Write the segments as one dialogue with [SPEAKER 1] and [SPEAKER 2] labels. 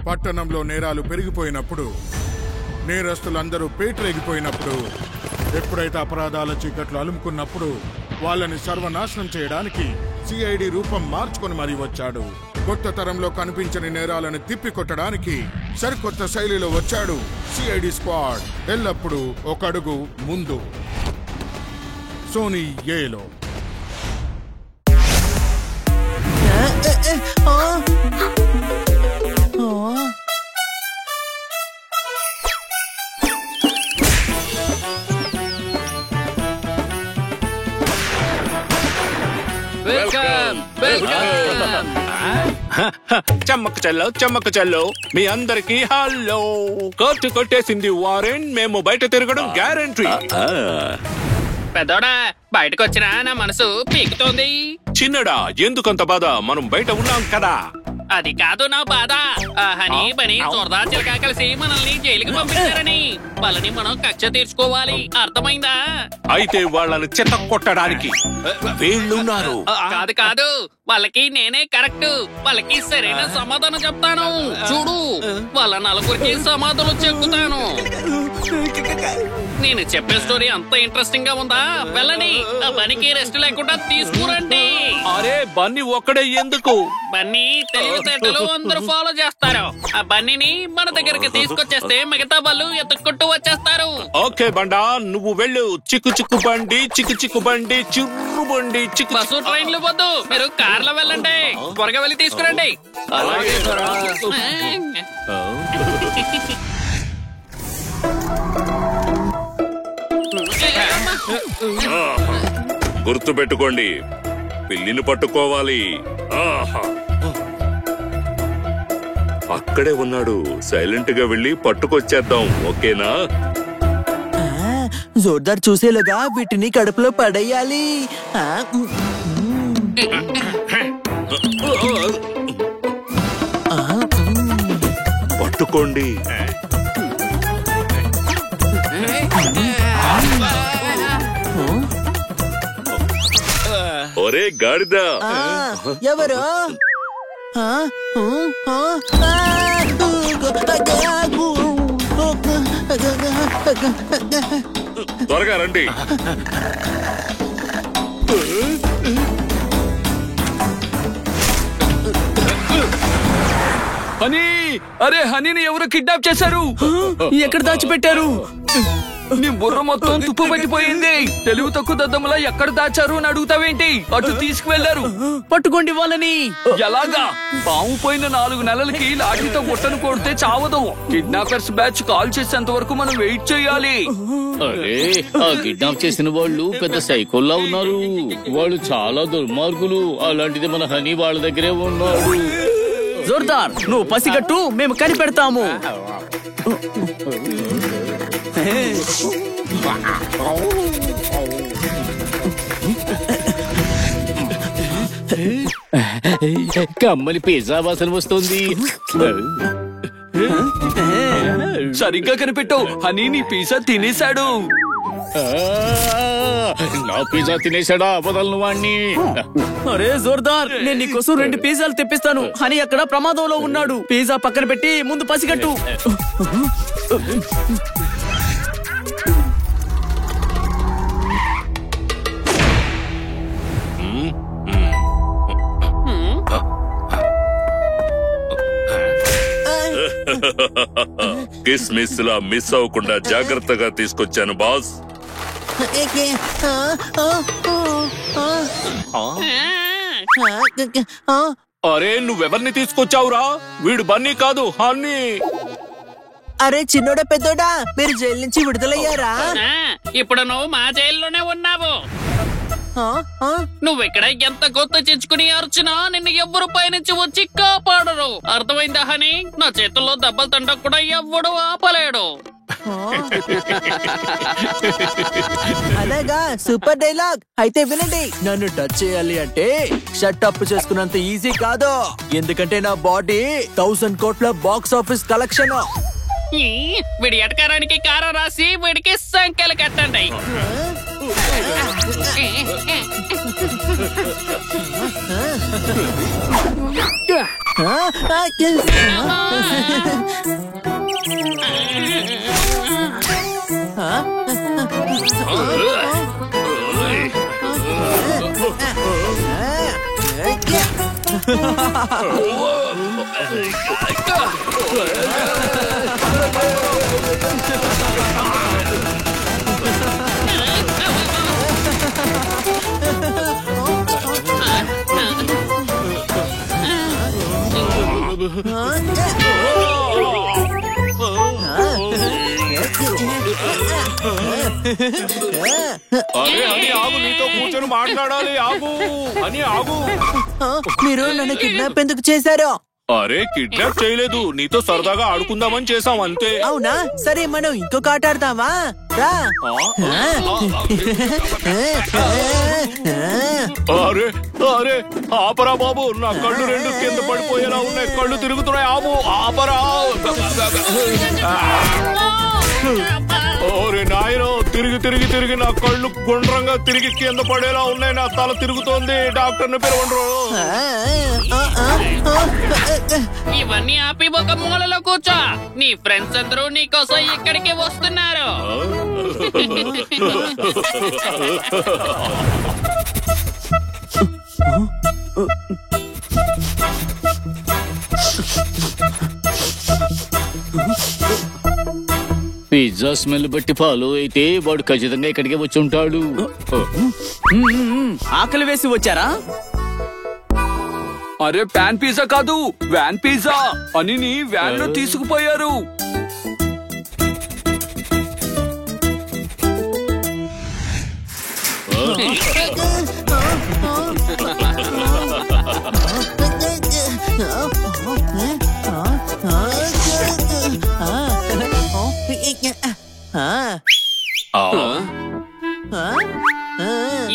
[SPEAKER 1] పట్టణంలో నేరాలు పెరిగిపోయినప్పుడు, నేరస్తులందరూ పేటరేగిపోయినప్పుడు, ఎప్పుడైతే అపరాధాల చీకట్లు అలుముకున్నప్పుడు వాళ్ళని సర్వనాశనం చేయడానికి సిఐడి రూపం మార్చుకొని మరీ వచ్చాడు. కొత్త తరంలో కనిపించని నేరాలను తిప్పికొట్టడానికి సరికొత్త శైలిలో వచ్చాడు సిఐడి స్క్వాడ్. ఎల్లప్పుడూ ఒక అడుగు ముందు. సోనీ ఏలో
[SPEAKER 2] చెమ్మకు చెల్లో మీ అందరికి హలో. కోర్టు కొట్టేసింది వారెంట్, మేము బయట తిరగడం గ్యారంటీ.
[SPEAKER 3] పెద్దోడా బయటకు వచ్చినా నా మనసు పీకుతోంది.
[SPEAKER 2] చిన్నడా ఎందుకంత బాధ? మనం బయట ఉన్నాం కదా.
[SPEAKER 3] అది కాదు నా బాధ. హనీ బని చొరదా చిలక కలిసి మనల్ని జైలుకి పంపించారని వాళ్ళని మనం కక్ష తీర్చుకోవాలి, అర్థమైందా?
[SPEAKER 2] అయితే వాళ్ళని చెత్త కొట్టడానికి వీళ్ళున్నారు.
[SPEAKER 3] కాదు కాదు, వాళ్ళకి నేనే కరెక్ట్. వాళ్ళకి సరైన సమాధానం చెప్తాను. చూడు, వాళ్ళ నలుగురికి సమాధానం చెప్పుతాను. నేను చెప్పే స్టోరీ అంత ఇంట్రెస్టింగ్ గా ఉందా? వెళ్ళని ఆ బనికి రెస్ట్ లేకుండా తీసుకురండి.
[SPEAKER 2] అరే బన్నీ ఒక్కడే ఎందుకు?
[SPEAKER 3] బన్నీ తెలివితేటలు అందరూ ఫాలో చేస్తారు. ఆ బన్నీని మన దగ్గరికి తీసుకొచ్చేస్తే మిగతా వాళ్ళు ఎత్తుక్కుంటూ వచ్చేస్తారు.
[SPEAKER 2] ఓకే బండా, నువ్వు వెళ్ళు. చిక్కు చిక్కు బండి, చిక్కు చిక్కు బండి, చిర్రు బండి, చిక్కు.
[SPEAKER 3] బస్సు ట్రైన్లు వద్దు, మీరు కార్లో వెళ్ళండి. త్వరగా వెళ్ళి తీసుకురండి.
[SPEAKER 2] గుర్తు పెట్టుకోండి, పిల్లిని పట్టుకోవాలి. అక్కడే ఉన్నాడు, సైలెంట్ గా వెళ్ళి పట్టుకొచ్చేద్దాం. ఓకేనా?
[SPEAKER 4] జోర్దార్ చూసేలాగా వీటిని కడుపులో పడేయాలి.
[SPEAKER 2] పట్టుకోండి. ఒరే గాడిద,
[SPEAKER 4] ఎవరు?
[SPEAKER 2] త్వరగా రండి.
[SPEAKER 5] హనీ, అరే హనీని ఎవరు కిడ్నాప్ చేశారు?
[SPEAKER 4] ఎక్కడ దాచిపెట్టారు?
[SPEAKER 5] నీ బుర్ర మొత్తం తుప్పు పట్టిపోయింది. తెలుగు తక్కువ దద్దమ్మలా ఎక్కడ దాచారు అని అడుగుతావేంటి? అటు తీసుకువెళ్లారు.
[SPEAKER 4] పట్టుకోండి వాళ్ళని.
[SPEAKER 5] ఎలాగా? పాము పోయిన 4 నెలలకి లాఠీతో గుట్టను కొడితే చావదు. కిడ్నాపర్స్ బ్యాచ్ కాల్ చేసేంత వరకు మనం వెయిట్ చేయాలి.
[SPEAKER 6] అరే, ఆ కిడ్నాప్ చేసిన వాళ్ళు పెద్ద సైకోల్లా ఉన్నారు. వాళ్ళు చాలా దుర్మార్గులు. అలాంటిది మన హనీ వాళ్ళ దగ్గరే ఉన్నాడు.
[SPEAKER 4] జోర్దార్, నువ్వు పసిగట్టు, మేము కనిపెడతాము.
[SPEAKER 6] కమ్మలి పిజ్జా వాసన వస్తుంది.
[SPEAKER 5] సరిగ్గా కనిపెట్టు, హనీ నీ పిజ్జా తినేశాడు.
[SPEAKER 6] నా పిజ్జా తినేశాడా? వదలను వాణ్ణి.
[SPEAKER 4] అరే జోర్దార్, నేను నీకోసం 2 పిజ్జాలు తెప్పిస్తాను. హనీ అక్కడ ప్రమాదంలో ఉన్నాడు. పిజ్జా పక్కన పెట్టి ముందు పసిగట్టు.
[SPEAKER 2] కిస్మిస్ లా మిస్ అవ్వకుండా జాగ్రత్తగా తీసుకొచ్చాను బాస్. అరే నువ్వెవరిని తీసుకొచ్చావురా? వీడు బన్నీ కాదు, హనీ.
[SPEAKER 4] అరే చిన్నోడా పెద్దోడా, మీరు జైలు నుంచి విడుదలయ్యారా?
[SPEAKER 3] ఇప్పుడు నువ్వు మా జైల్లోనే ఉన్నావు. నువ్వెక్కడ ఎంత గొంతు చించుకుని అర్చునా నిన్ను ఎవ్వరు పైనుంచి వచ్చి కాపాడరు. అర్థమైందా హనీ? నా చేతుల్లో దెబ్బలు తింటా కూడా ఎవ్వడు ఆపలేడు.
[SPEAKER 4] అలాగా, సూపర్ డైలాగ్. అయితే వినండి, నన్ను టచ్ చేయాలి అంటే షట్ అప్ చేసుకున్నంత ఈజీ కాదు. ఎందుకంటే నా బాడీ 1000 కోట్ల బాక్స్ ఆఫీస్ కలెక్షన్.
[SPEAKER 3] వీడి ఎటకారానికి కారం రాసి వీడికి సంఖ్యలు కట్టండి.
[SPEAKER 2] అరే అని ఆగు, నీతో కూర్చొని మాట్లాడాలి. ఆగు అని ఆగు.
[SPEAKER 4] మీరు నన్ను కిడ్నాప్ ఎందుకు చేశారు?
[SPEAKER 2] అరే కిడ్నాప్ చేయలేదు, నీతో సరదాగా ఆడుకుందామని చేసాం అంతే.
[SPEAKER 4] అవునా? సరే మనం ఇంకొక ఆట ఆడతావా? రా.
[SPEAKER 2] అరే అరే ఆపరా బాబు, నా కళ్ళు రెండు కింద పడిపోయేలా ఉన్నాయి, కళ్ళు తిరుగుతున్నాయి. ఆపు, ఆపరా. ఓరే నాయనో, తిరిగి తిరిగి తిరిగి నా కళ్ళు గుండ్రంగా తిరిగి కింద పడేలా ఉన్నాయి, నా తల తిరుగుతోంది. డాక్టర్ని పిలవండ్రు.
[SPEAKER 3] ఇవన్నీ ఆపి ఒక మూలలో కూర్చో. నీ ఫ్రెండ్స్ అందరూ నీకోసం ఇక్కడికి వస్తున్నారు.
[SPEAKER 6] పిజ్జా స్మెల్ బట్టి ఫాలో అయితే వాడు ఖచ్చితంగా ఇక్కడికే వచ్చి ఉంటాడు.
[SPEAKER 5] ఆకలి వేసి వచ్చారా? అరే ప్యాన్ పిజ్జా కాదు, వ్యాన్ పిజ్జా అని వ్యాన్ లో తీసుకుపోయారు.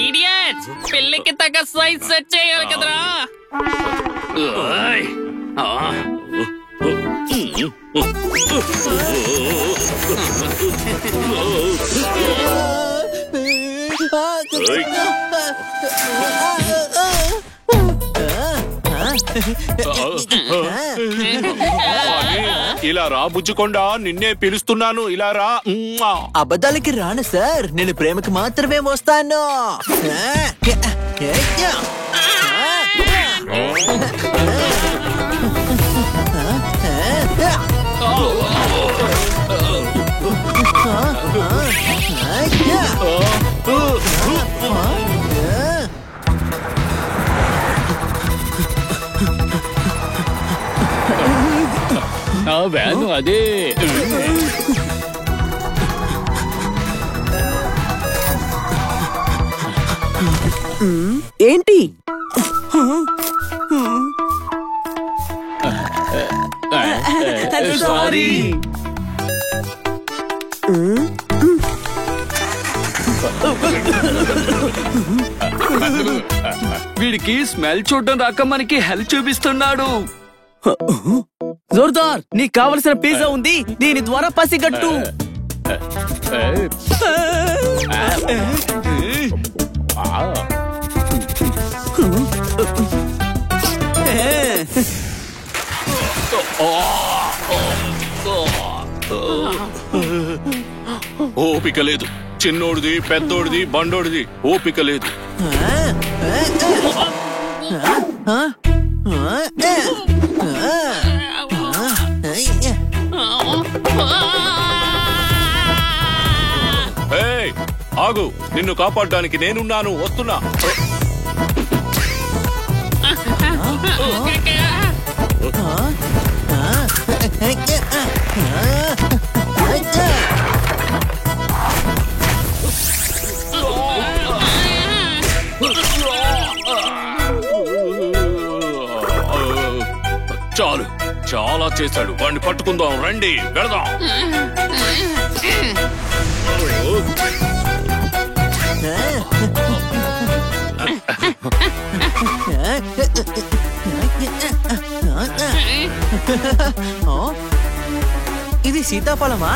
[SPEAKER 3] ఇడియట్స్, పెళ్లికి తగ్గ సైజ్ సెట్ చేయాలి కదరా.
[SPEAKER 2] ఇలా రా బుజ్జుకొండా, నిన్నే పిలుస్తున్నాను, ఇలా రా.
[SPEAKER 4] అబద్ధాలకి రాను సార్, నేను ప్రేమకి మాత్రమే వస్తాను.
[SPEAKER 6] ఆ వ్యాను అదే.
[SPEAKER 4] ఏంటి?
[SPEAKER 5] సారీ. వీడికి స్మెల్ చూడడం రాక మనకి హెల్ప్ చూపిస్తున్నాడు.
[SPEAKER 7] జోర్దార్, నీకు కావలసిన పిజ్జా ఉంది, దీని ద్వారా పసిగట్టు.
[SPEAKER 2] ఓపిక లేదు, చిన్నోడిది పెద్దోడిది బండోడిది ఓపిక లేదు. ఏయ్, ఆగు, నిన్ను కాపాడడానికి నేనున్నాను, వస్తున్నా. చాలు, చాలా చేశాడు, వాడిని పట్టుకుందాం, రండి వెళదాం.
[SPEAKER 4] ఇది సీతాఫలమా?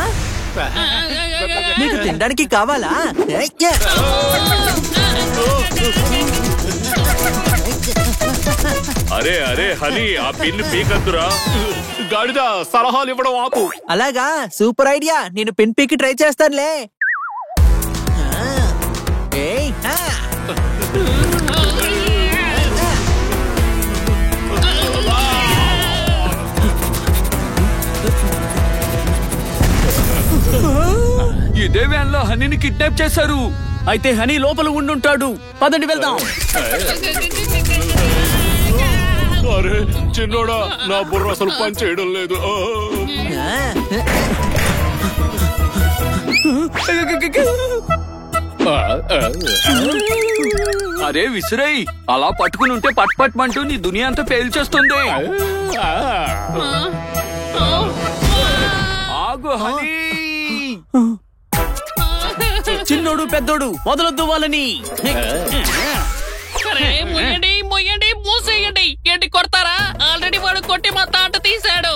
[SPEAKER 4] నీకు తినడానికి కావాలా?
[SPEAKER 2] అరే అరే హనీ, ఆ పిన్ను పీకద్దురా. గాడిద, సలహాలు ఇవ్వడం ఆపు.
[SPEAKER 4] అలాగా, సూపర్ ఐడియా. నేను పిన్ పీకి ట్రై చేస్తానులే.
[SPEAKER 5] ఇదే వ్యాన్ లో హనీని కిడ్నాప్ చేశారు.
[SPEAKER 7] అయితే హనీ లోపల ఉండుంటాడు. పదండి వెళ్దాం.
[SPEAKER 2] అరే చిన్నోడా, నా బుర్ర అసలు పని చేయడం లేదు.
[SPEAKER 5] అరే విసిరేయ్, అలా పట్టుకుని ఉంటే పట్ పట్మంటూ నీ దునియా అంతా పేల్చేస్తుంది. ఆగు హనీ.
[SPEAKER 7] చిన్నోడు పెద్దోడు వదలొద్దు వాళ్ళని.
[SPEAKER 3] అరే మొయ్యండి మొయ్యండి, మూసేయండి. ఏంటి కొడతారా? ఆల్రెడీ వాడు కొట్టి మా తాట తీశాడు.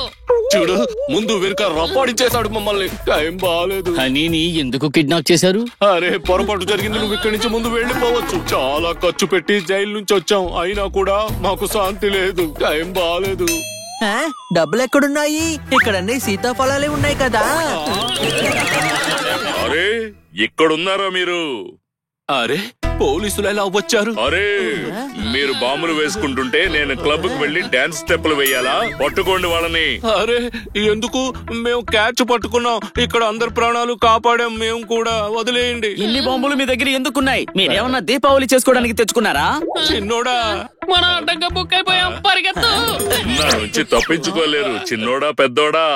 [SPEAKER 2] చూడు, ముందు వెనుక రప్పాడించేశాడు మమ్మల్ని. టైం బాగాలేదు.
[SPEAKER 6] హనీని ఎందుకు కిడ్నాప్ చేశారు?
[SPEAKER 2] అరే పొరపాటు జరిగింది, నువ్వు ఇక్కడి నుంచి ముందు వెళ్ళిపోవచ్చు. చాలా ఖర్చు పెట్టి జైలు నుంచి వచ్చాం, అయినా కూడా మాకు శాంతి లేదు. టైం బాగాలేదు.
[SPEAKER 4] డబ్బులు ఎక్కడున్నాయి? ఇక్కడన్నీ సీతాఫలాలే ఉన్నాయి కదా.
[SPEAKER 8] అరే ఇక్కడున్నారా మీరు?
[SPEAKER 2] అరే పోలీసులు ఎలా వచ్చారు?
[SPEAKER 8] అరే మీరు బాంబులు వేసుకుంటుంటే నేను క్లబ్ కు వెళ్లి డాన్స్ స్టెప్పులు వేయాలా? పట్టుకోండి వాళ్ళని.
[SPEAKER 2] అరే ఎందుకు? మేము క్యాచ్ పట్టుకున్నాం. ఇక్కడ అందరి ప్రాణాలు కాపాడాం మేము కూడా. వదిలేయండి.
[SPEAKER 7] ఎన్ని బాంబులు మీ దగ్గర ఎందుకున్నాయి? మీరేమన్నా దీపావళి చేసుకోవడానికి తెచ్చుకున్నారా?
[SPEAKER 2] చిన్నోడా,
[SPEAKER 3] మన అడ్డంగా బుక్ అయిపోయాం. పరిగెత్తు.
[SPEAKER 8] నా నుంచి తప్పించుకోలేరు చిన్నోడా పెద్దోడా.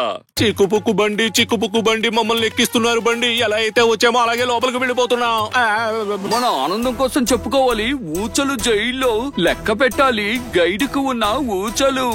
[SPEAKER 2] చిక్కుపుక్కు బండి మమ్మల్ని ఎక్కిస్తున్నారు. బండి ఎలా అయితే వచ్చామో అలాగే లోపలికి వెళ్ళిపోతున్నాం.
[SPEAKER 5] మన ఆనందం కోసం చెప్పుకోవాలి. ఊచలు జైల్లో లెక్క పెట్టాలి. గైడ్ కు ఉన్న ఊచలు.